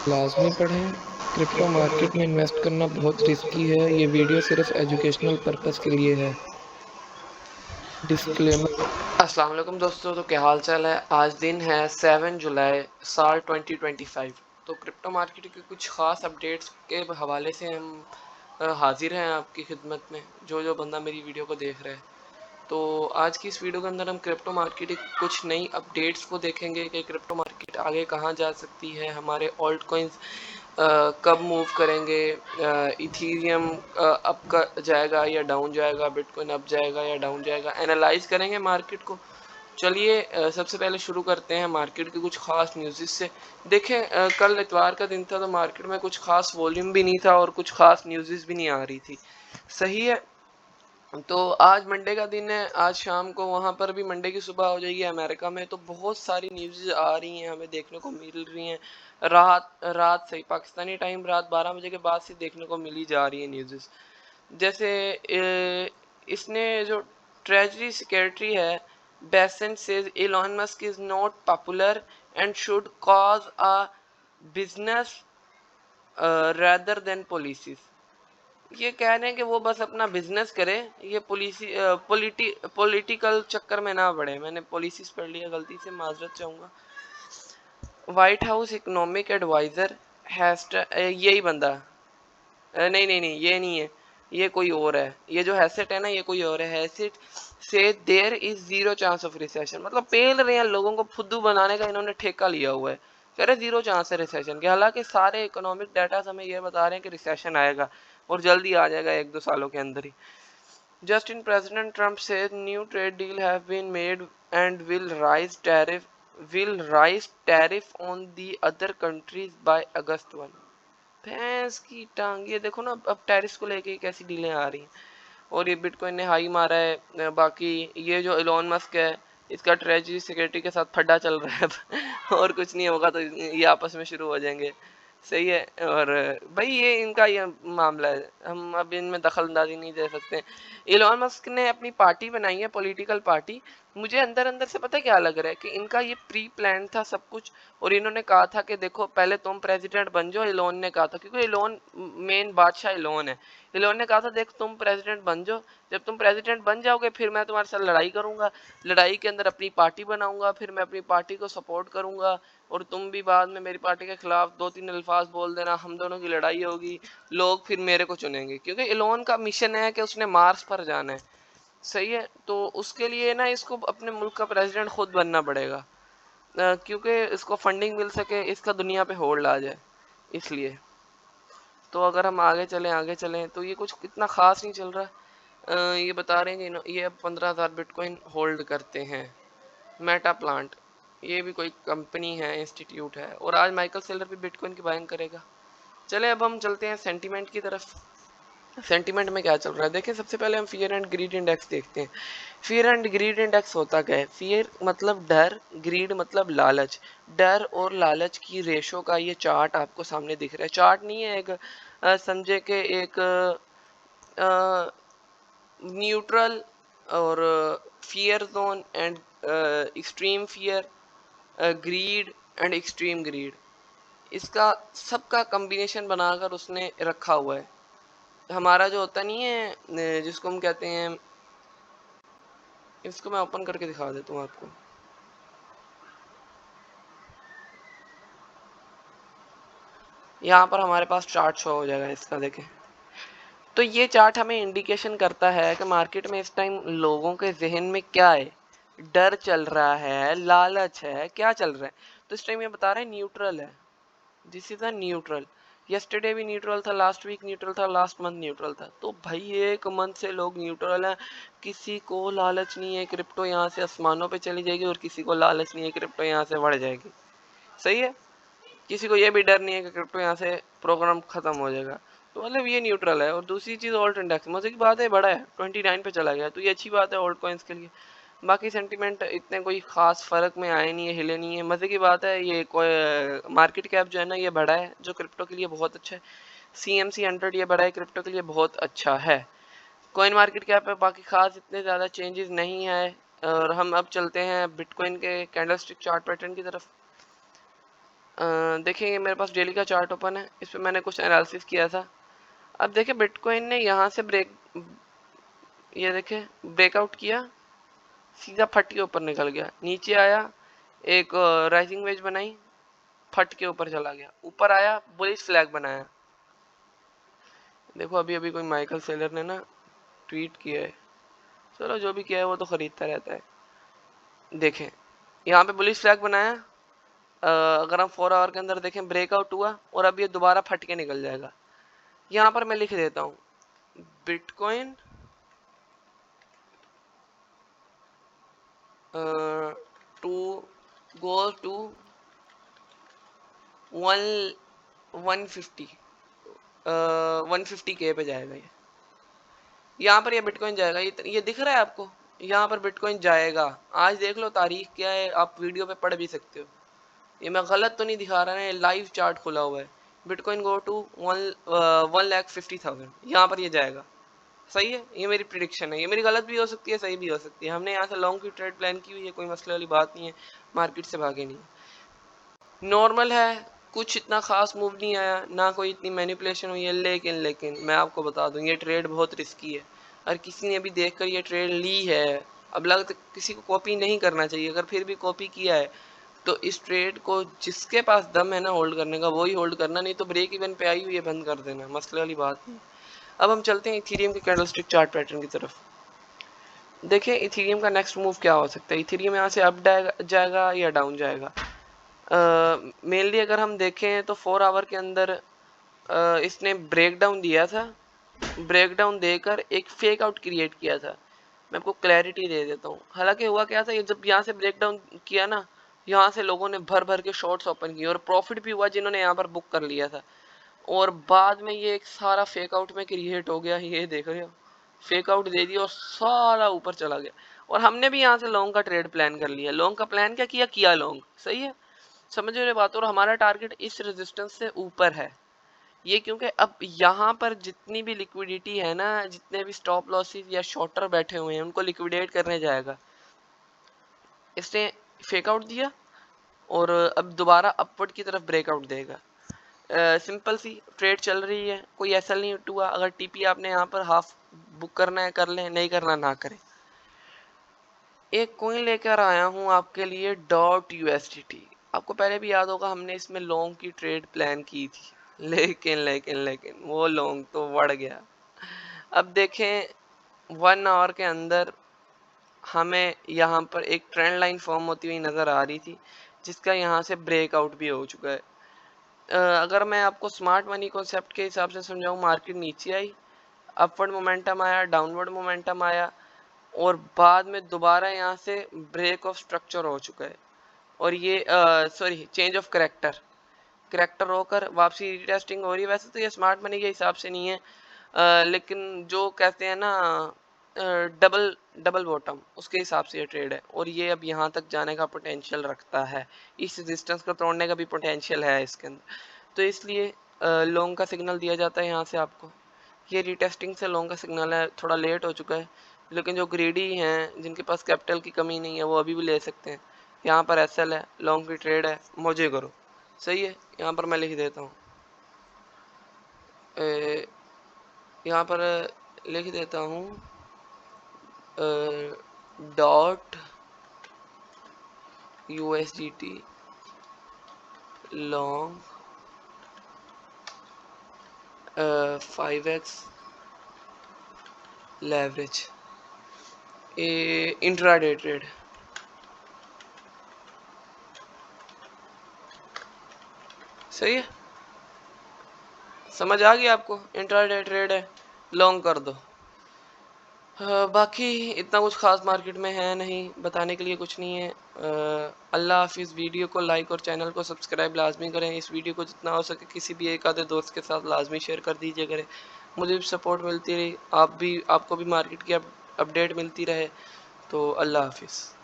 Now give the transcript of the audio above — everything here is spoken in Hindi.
लाजमी पढ़ें। क्रिप्टो मार्केट में इन्वेस्ट करना बहुत रिस्की है। ये वीडियो सिर्फ एजुकेशनल पर्पस के लिए है। डिस्क्लेमर। अस्सलाम वालेकुम दोस्तों, तो क्या हाल चाल है। आज दिन है 7 जुलाई साल 2025। तो क्रिप्टो मार्केट की कुछ ख़ास अपडेट्स के हवाले से हम हाजिर हैं आपकी खिदमत में, जो बंदा मेरी वीडियो को देख रहा है। तो आज की इस वीडियो के अंदर हम क्रिप्टो मार्केट की कुछ नई अपडेट्स को देखेंगे कि क्रिप्टो मार्केट आगे कहाँ जा सकती है, हमारे ऑल्ट कॉइन्स कब मूव करेंगे, इथीरियम अप जाएगा या डाउन जाएगा, बिटकॉइन अप जाएगा या डाउन जाएगा, एनालाइज करेंगे मार्केट को। चलिए सबसे पहले शुरू करते हैं मार्केट की कुछ खास न्यूज़ से। देखें कल इतवार का दिन था, तो मार्केट में कुछ खास वॉल्यूम भी नहीं था और कुछ खास न्यूज़ भी नहीं आ रही थी। सही है। तो आज मंडे का दिन है, आज शाम को वहां पर भी मंडे की सुबह हो जाएगी अमेरिका में, तो बहुत सारी न्यूज़ आ रही हैं, हमें देखने को मिल रही हैं। रात रात से पाकिस्तानी टाइम रात 12 बजे के बाद से देखने को मिली जा रही है न्यूज़। जैसे इसने जो ट्रेजरी सेक्रेटरी है Besant says Elon Musk is not popular and should cause a business rather than policies. ये कह रहे हैं कि वो बस अपना बिजनेस करे, ये पॉलिटिकल चक्कर में ना पड़े। मैंने पॉलिसीज पढ़ लिया, गलती से माजरत चाहूंगा। व्हाइट हाउस इकोनॉमिक एडवाइजर यही बंदा नहीं नहीं नहीं, ये नहीं है, ये कोई और है। ये जो हैसेट है ना, ये कोई और है। हैसेट से there is zero chance of recession, मतलब पेल रहे हैं लोगों को फुद्दू बनाने का, इन्होंने ठेका लिया हुआ है। कह रहे जीरो चांस है रिसेशन के, हालांकि सारे इकोनॉमिक डाटा हमें ये बता रहे हैं कि रिसेशन आएगा और जल्दी आ जाएगा, 1-2 सालों के अंदर ही। Just in President Trump says new trade deal have been made and will rise tariff on the other countries by August 1। भैंस की टांग, ये देखो ना, अब टैरिस को लेके कैसी डीलें आ रही हैं। और ये बिटकॉइन ने हाई मारा है। बाकी ये जो इलॉन मस्क है, इसका ट्रेजरी सिक्योरिटी के साथ फड्डा चल रहा है अब और कुछ नहीं होगा तो ये आपस में शुरू हो जाएंगे। सही है। और भाई ये इनका ये मामला है, हम अब इनमें दखल अंदाजी नहीं दे सकते। इलॉन मस्क ने अपनी पार्टी बनाई है, पॉलिटिकल पार्टी। मुझे अंदर अंदर से पता क्या लग रहा है कि इनका ये प्री प्लान था सब कुछ। और इन्होंने कहा था कि देखो पहले तुम प्रेसिडेंट बन जाओ, इलोन ने कहा था, क्योंकि इलोन मेन बादशाह इलोन है। इलोन ने कहा था देख तुम प्रेसिडेंट बन जाओ, जब तुम प्रेसिडेंट बन जाओगे फिर मैं तुम्हारे साथ लड़ाई करूंगा, लड़ाई के अंदर अपनी पार्टी बनाऊंगा, फिर मैं अपनी पार्टी को सपोर्ट करूंगा और तुम भी बाद में मेरी पार्टी के खिलाफ 2-3 अल्फाज बोल देना, हम दोनों की लड़ाई होगी, लोग फिर मेरे को चुनेंगे, क्योंकि इलोन का मिशन है कि उसने मार्स पर जाना है। सही है। तो उसके लिए ना इसको अपने मुल्क का प्रेसिडेंट खुद बनना पड़ेगा, क्योंकि इसको फंडिंग मिल सके, इसका दुनिया पे होल्ड आ जाए, इसलिए। तो अगर हम आगे चलें तो ये कुछ इतना खास नहीं चल रहा। ये बता रहे हैं कि ये अब 15,000 बिटकॉइन होल्ड करते हैं। मेटा प्लांट, ये भी कोई कंपनी है, इंस्टीट्यूट है, और आज माइकल सेलर भी बिटकॉइन की बाइंग करेगा। चले अब हम चलते हैं सेंटीमेंट की तरफ। सेंटीमेंट में क्या चल रहा है देखिए। सबसे पहले हम फियर एंड ग्रीड इंडेक्स देखते हैं। फियर एंड ग्रीड इंडेक्स होता क्या है? फियर मतलब डर, ग्रीड मतलब लालच। डर और लालच की रेशो का ये चार्ट आपको सामने दिख रहा है। चार्ट नहीं है, एक समझे कि एक न्यूट्रल और fear zone and extreme fear, grid and extreme greed, इसका सबका कॉम्बिनेशन बनाकर उसने रखा हुआ है। हमारा जो होता नहीं है, जिसको हम कहते हैं, इसको मैं ओपन करके दिखा देता हूँ आपको। यहाँ पर हमारे पास चार्ट शो हो जाएगा इसका, देखें। तो ये चार्ट हमें इंडिकेशन करता है कि मार्केट में इस टाइम लोगों के जहन में क्या है। डर चल रहा है, लालच है, क्या चल रहा है? तो इस टाइम ये बता रहे हैं न्यूट्रल है। This is a neutral. Yesterday भी न्यूट्रल था, लास्ट वीक न्यूट्रल था, लास्ट मंथ न्यूट्रल था। तो भाई 1 मंथ से लोग न्यूट्रल हैं। किसी को लालच नहीं है क्रिप्टो यहाँ से आसमानों पे चली जाएगी, और किसी को लालच नहीं है क्रिप्टो यहाँ से बढ़ जाएगी। सही है। किसी को ये भी डर नहीं है कि क्रिप्टो यहाँ से प्रोग्राम खत्म हो जाएगा। तो मतलब ये न्यूट्रल है। और दूसरी चीज ऑल्ट इंडेक्स, मजे की बात है, बड़ा है, 29 पे चला गया, तो ये अच्छी बात है ऑल्ट कॉइन्स के लिए। बाकी सेंटीमेंट इतने कोई खास फर्क में आए नहीं है, हिले नहीं है, मजे की बात है। ये कोई मार्केट कैप जो है ना, ये बढ़ा है, जो क्रिप्टो के लिए बहुत अच्छा है। CMC 100 ये बढ़ा है, क्रिप्टो के लिए बहुत अच्छा है। कॉइन मार्केट कैप पे बाकी खास इतने ज्यादा चेंजेस नहीं है। और हम अब चलते हैं बिटकॉइन के कैंडलस्टिक चार्ट पैटर्न की तरफ। देखिए ये मेरे पास डेली का चार्ट ओपन है, इस पर मैंने कुछ एनालिसिस किया था। अब देखिए बिटकॉइन ने यहाँ से ये देखिए ब्रेकआउट किया, सीधा फट के ऊपर निकल गया, नीचे आया, एक राइजिंग वेज बनाई, फट के ऊपर चला गया, ऊपर आया, बुलिश फ्लैग बनाया। देखो अभी अभी कोई माइकल सेलर ने ना ट्वीट किया है, चलो जो भी किया है वो तो खरीदता रहता है। देखें यहाँ पे बुलिश फ्लैग बनाया, अगर हम 4 आवर के अंदर देखें ब्रेकआउट हुआ और अब ये दोबारा फट के निकल जाएगा। यहाँ पर मैं लिख देता हूँ bitcoin to go to 150K पे जाएगा। ये यहाँ पर ये बिटकॉइन जाएगा, ये दिख रहा है आपको, यहाँ पर बिटकॉइन जाएगा। आज देख लो तारीख क्या है, आप वीडियो पे पढ़ भी सकते हो, ये मैं गलत तो नहीं दिखा रहा है, लाइव चार्ट खुला हुआ है। बिटकॉइन गो टू 1,50,000, यहाँ पर ये जाएगा। सही है, ये मेरी प्रिडिक्शन है, ये मेरी गलत भी हो सकती है, सही भी हो सकती है। हमने यहाँ से लॉन्ग की ट्रेड प्लान की हुई है, कोई मसले वाली बात नहीं है, मार्केट से भागे नहीं। नॉर्मल है, कुछ इतना खास मूव नहीं आया, ना कोई इतनी मैनिपुलेशन हुई है, लेकिन मैं आपको बता दूं ये ट्रेड बहुत रिस्की है। अगर किसी ने भी देखकर ये ट्रेड ली है, अब लगता किसी को कॉपी नहीं करना चाहिए, अगर फिर भी कॉपी किया है तो इस ट्रेड को जिसके पास दम है ना होल्ड करने का, वही होल्ड करना, नहीं तो ब्रेक इवन पे आई हुई है बंद कर देना, मसले वाली बात नहीं। अब हम चलते हैं इथेरियम के कैंडलस्टिक चार्ट पैटर्न की तरफ। देखिए इथेरियम का नेक्स्ट मूव क्या हो सकता है। इथेरियम यहाँ से अप जाएगा या डाउन जाएगा। मेनली अगर हम देखें तो 4 आवर के अंदर इसने ब्रेक डाउन दिया था, ब्रेक डाउन देकर एक फेक आउट क्रिएट किया था। मैं आपको क्लैरिटी दे देता हूँ। हालांकि हुआ क्या था, ये जब यहाँ से ब्रेक डाउन किया ना, यहाँ से लोगों ने भर भर के शॉर्ट्स ओपन किए और प्रॉफिट भी हुआ जिन्होंने यहाँ पर बुक कर लिया था। और बाद में ये एक सारा फेक आउट में क्रिएट हो गया, ये देख रहे हो, फेक आउट दे दिया और सारा ऊपर चला गया। और हमने भी यहाँ से लॉन्ग का ट्रेड प्लान कर लिया। लॉन्ग का प्लान क्या किया लॉन्ग, सही है, समझ रहे बात। और हमारा टारगेट इस रेजिस्टेंस से ऊपर है ये, क्योंकि अब यहाँ पर जितनी भी लिक्विडिटी है ना, जितने भी स्टॉप लॉसेस या शॉर्टर बैठे हुए हैं उनको लिक्विडेट करने जाएगा। इसने फेक आउट दिया और अब दोबारा अपवर्ड की तरफ ब्रेकआउट देगा। सिंपल सी ट्रेड चल रही है, कोई ऐसा नहीं हुआ। अगर टीपी आपने यहाँ पर हाफ बुक करना है कर लें, नहीं करना ना करें। एक कॉइन लेकर आया हूँ आपके लिए .USDT। आपको पहले भी याद होगा हमने इसमें लॉन्ग की ट्रेड प्लान की थी, लेकिन वो लॉन्ग तो बढ़ गया। अब देखें 1 आवर के अंदर हमें यहाँ पर एक ट्रेंड लाइन फॉर्म होती हुई नज़र आ रही थी, जिसका यहाँ से ब्रेकआउट भी हो चुका है। अगर मैं आपको स्मार्ट मनी कॉन्सेप्ट के हिसाब से समझाऊँ, मार्केट नीचे आई, अपवर्ड मोमेंटम आया, डाउनवर्ड मोमेंटम आया और बाद में दोबारा यहाँ से ब्रेक ऑफ स्ट्रक्चर हो चुका है। और ये चेंज ऑफ करेक्टर होकर वापसी रीटेस्टिंग हो रही है। वैसे तो ये स्मार्ट मनी के हिसाब से नहीं है, लेकिन जो कहते हैं ना डबल बॉटम, उसके हिसाब से ये ट्रेड है। और ये अब यहाँ तक जाने का पोटेंशियल रखता है, इस डिस्टेंस को तोड़ने का भी पोटेंशियल है इसके अंदर, तो इसलिए लॉन्ग का सिग्नल दिया जाता है यहाँ से आपको। ये रीटेस्टिंग से लॉन्ग का सिग्नल है, थोड़ा लेट हो चुका है, लेकिन जो ग्रीडी हैं जिनके पास कैपिटल की कमी नहीं है वो अभी भी ले सकते हैं। यहाँ पर SL है, लॉन्ग की ट्रेड है, मौजे करो। सही है, यहाँ पर मैं लिख देता हूँ, यहाँ पर लिख देता हूँ .USDT long 5x leverage intraday trade. सही है, समझ आ गई आपको, इंट्राडे ट्रेड है, लॉन्ग कर दो। बाकी इतना कुछ खास मार्केट में है नहीं, बताने के लिए कुछ नहीं है। अल्लाह हाफिज़। वीडियो को लाइक और चैनल को सब्सक्राइब लाजमी करें। इस वीडियो को जितना हो सके किसी भी एक आधे दोस्त के साथ लाजमी शेयर कर दीजिए करें, मुझे भी सपोर्ट मिलती रही, आपको भी मार्केट की अपडेट मिलती रहे। तो अल्लाह हाफिज़।